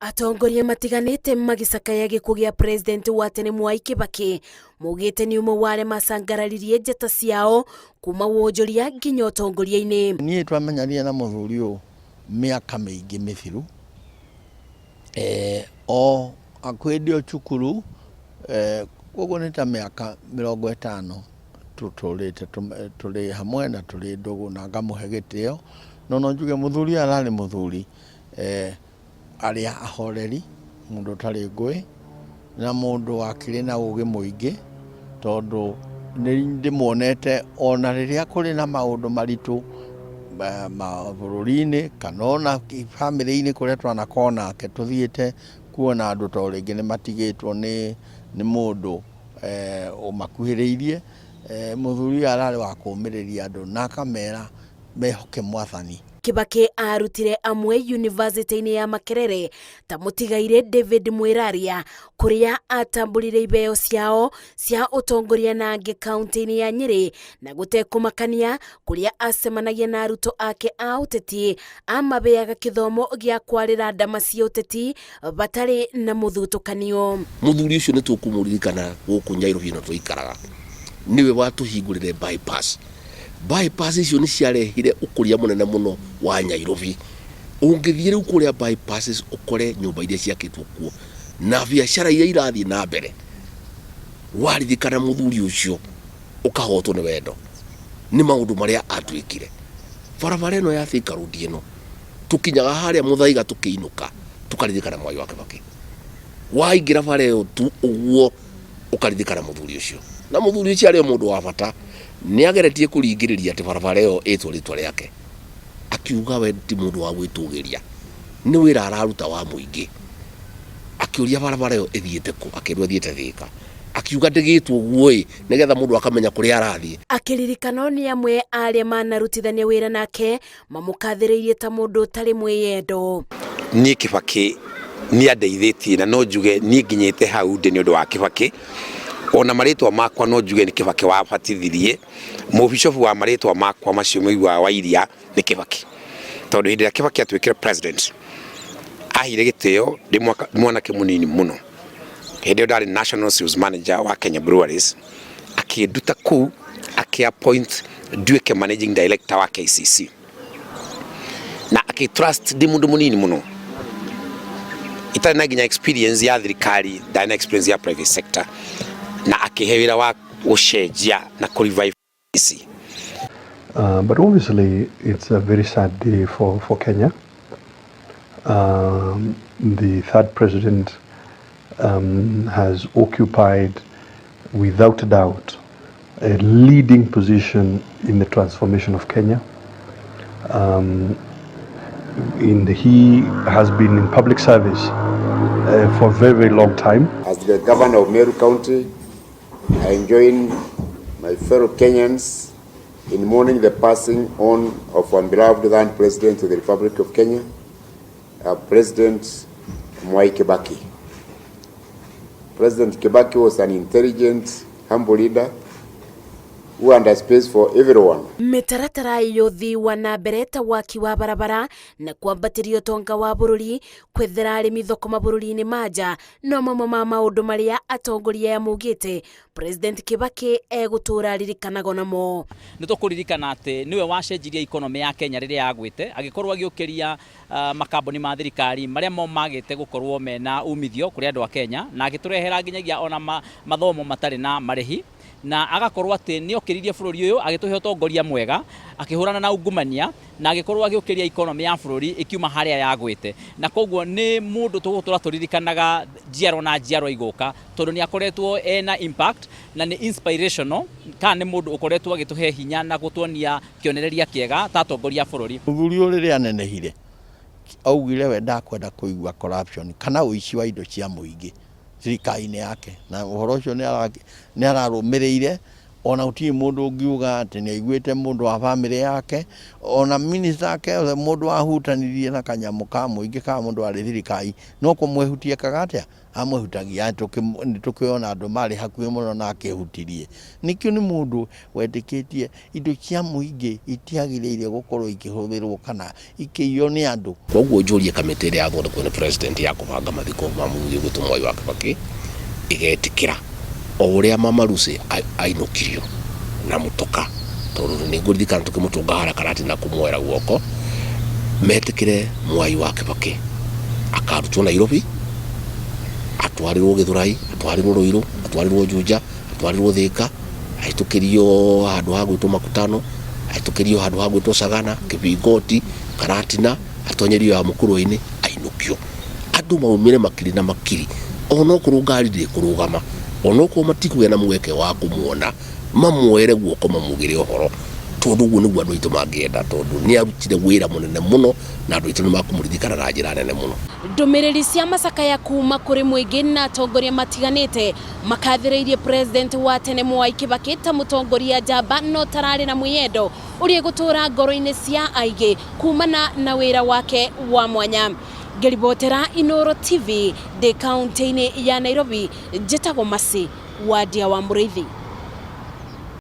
Atongoria matiganite magicakaya gikuo gia president wa tene Mwai Kibaki mugite ni umwe ware masangararirie njata ciao kuma wonjoria nginya utongoria-ini. Niĩ twamenyanire na muthuri ũyũ mĩaka mĩingĩ mĩthiru o akwĩndio cukuru koguo nĩ ta mĩaka 50 tũrĩ hamwe na tũrĩ ndũgũ na ngamũhe gĩtĩo no njuge muthuri ararĩ muthuri arĩa ahoreri mũndũ ũtarĩ ngũĩ na mũndũ wakĩrĩ na ũgĩ mũingĩ tondũ nĩ ndĩmuonete ona rĩrĩa kũrĩ na maũndũ maritũ mabũrũri-inĩ kana ona bamĩrĩ-inĩ kũrĩa twanakorwo nake tũthiĩte kuona andũ ta rĩngĩ nĩ matigĩtwo nĩ mũndũ ũmakuhĩrĩirie muthuri ararĩ wa kũũmĩrĩria andũ na akamera mehoke Mwathani. Kibaki arutire amwe university-inĩ ya Makerere ta mũtigaire David Mwiraria kuria atambũrire ibeo ciao cia utongoria na angĩ kaunti-inĩ ya Nyeri na gũtekũmakania kuria acemanagia na arutwo ake a ũteti amabeaga gĩthomo gĩa kwarĩra ndama cia ũteti batarĩ na mũthutũkanio. Muthuri ũcio nĩ tũkũmũririkana gũkũ Nyairobi na tũikaraga niwe watũhingũrire bypass icio nĩ ciarehire ũkũria mũnene mũno wa Nyairobi. Ũngĩthiĩ rĩu kũrĩa bypasses ũkore nyũmba iria ciakĩtwo kuo na biacara iria irathiĩ na mbere. Waririkana muthuri ũcio ũkahotwo nĩ wendo nĩ maũndũ marĩa atwĩkire. Barabara ĩno ya Thika Road ĩno tũkinyaga harĩa Mũthaiga tũkĩinũka tũkaririkana Mwai wa Kibaki. Waingĩra bara ĩyo tu ũguo ũkaririkana muthuri ũcio. Na muthuri ũcio arĩ mũndũ wa bata nĩ ageretie kũringĩrĩria atĩ barabara ĩyo ĩtwo rĩtwa rĩake. Akiuga we ti mũndũ wa gwĩtũgĩria nĩ wĩra araruta wa mũingĩ. Akĩũria barabara ĩyo ĩthiĩte kũ, akĩrwo ĩthiĩte Thika. Akiuga ndĩgĩtwo guoĩ nĩgetha mũndũ akamenya kũrĩa arathiĩ. Akĩririkana nĩ amwe arĩa manarutithania wĩra nake mamukathĩrĩirie ta mũndũ ũtarĩ mwĩyendo. Niĩ Kibaki nĩ andeithĩtie na no njuge niĩ nginyĩte hau ndĩ nĩ ũndũ wa Kibaki. Ona marĩtwa makwa no njuge nĩ Kibaki wabatithirie mũbishofu wa marĩtwa makwa macio mũigua wa iria nĩ Kibaki tondũ hĩndĩ ĩrĩa Kibaki atuĩkire president ahire gĩtĩo ndĩ mwanake mũnini mũno. Hĩndĩ ĩyo ndarĩ national sales manager wa Kenya Breweries akĩnduta kũu akĩappoint nduĩke managing director wa KCC na akĩtrust ndĩ mũndũ mũnini mũno itarĩ na nginya experience ya thirikari ndarĩ na experience ya private sector na akihewira wa gũcenjia na kũrevive KCC. But obviously it's a very sad day for Kenya. The third president has occupied without a doubt a leading position in the transformation of Kenya. He has been in public service for a very, very long time. As the governor of Meru County, I join my fellow Kenyans in mourning the passing on of one beloved then President of the Republic of Kenya, President Mwai Kibaki. President Kibaki was an intelligent, humble leader who had space for everyone. Mĩtaratara yũthi wa na mbere ta waki wa barabara na kwambatĩria ũtonga wa bũrũri kwethera arĩmi thoko mabũrũri-inĩ manja no mamwe ma maũndũ marĩa atongoria amugĩte President Kibaki egũtũra aririkanagwo namo. Nĩ tũkũririkana atĩ nĩwe wacenjirie economy ya Kenya rĩrĩa yagwĩte agĩkorwo agĩũkĩria makambuni ma thirikari marĩa magĩte gũkorwo mena umithio kũrĩ andũ a Kenya na agĩtũrehera nginyagia ona mathomo matarĩ na marĩhi na agakorwo atĩ nĩ okĩririe bũrũri ũyũ agĩtũhe ũtongoria mwega akĩhũrana na ungumania na agĩkorwo agĩũkĩria economy ya bũrũri ĩkiuma harĩa yagwĩte na koguo nĩ mũndũ tũgũtũra tũririkanaga njiaro na njiaro igũka tondũ nĩ akoretwo ena impact na nĩ inspirational kana nĩ mũndũ ũkoretwo agĩtũhe hinya na gũtuonia kĩonereria kĩega ta atongoria bũrũri. Muthuri ũyũ rĩrĩa anenehire augire we ndakwenda kũigua corruption kana ũici wa indo cia mũingĩ thirikari-inĩ yake na ũhoro ũcio nĩ ararũmĩrĩire ona uti mundu ngiuga ati ni aiguite mundu wa family yake ona minister yake mundu ahutanirie na kanyamu ka muingi ka mundu wa thirikari no kumwehutia kagatia amwehutagia tukiona andu mari hakuhi muno na akehutirie nikio ni mundu wetikitie indo cia muingi itiagiriire gukorwo ikihuthirwo kana ikiyo ni andu koguo njurie kamiti ria athondekwo ni president ya kubanga mathiko ma muthuri gwitu Mwai wa Kibaki igetikira o uria mama Lucy ainukirio na mutoka tondu ni ngurithikana tukimutunga harakarati na kumwera guoko metikire Mwai wa Kibaki akarutwo Nairobi atwarirwo Githurai atwarirwo Ruiru atwarirwo Juja atwarirwo Thika aitukirio handu ha gwitwo Makutano aitukirio handu ha gwitwo Sagana Kibingoti Karatina atonyerio ya Mukuru-ini ainukio andu maumire makiri na makiri ono kurungari ndi kurugama ono ko matikuya na mweke wa kumuona mamwere guoko mamugire ohoro tondu guo niguo andu itu mangienda tondu ni arutire wira munene muno na andu itu ni makumurithikana na njira nene muno. Ndumiriri cia macakaya kuma kuri muingi na atongoria matiganite makathiriirie president wa tene Mwai Kibaki ta mũtongoria njamba no tarari na mwiyendo uria gutura ngoro-ini cia aigi kumana na wira wake wa mwanya. Ngeribotera Inoro TV de kaunti-ini ya Nairobi njitagwo Masi wadia wa Mũrĩithi.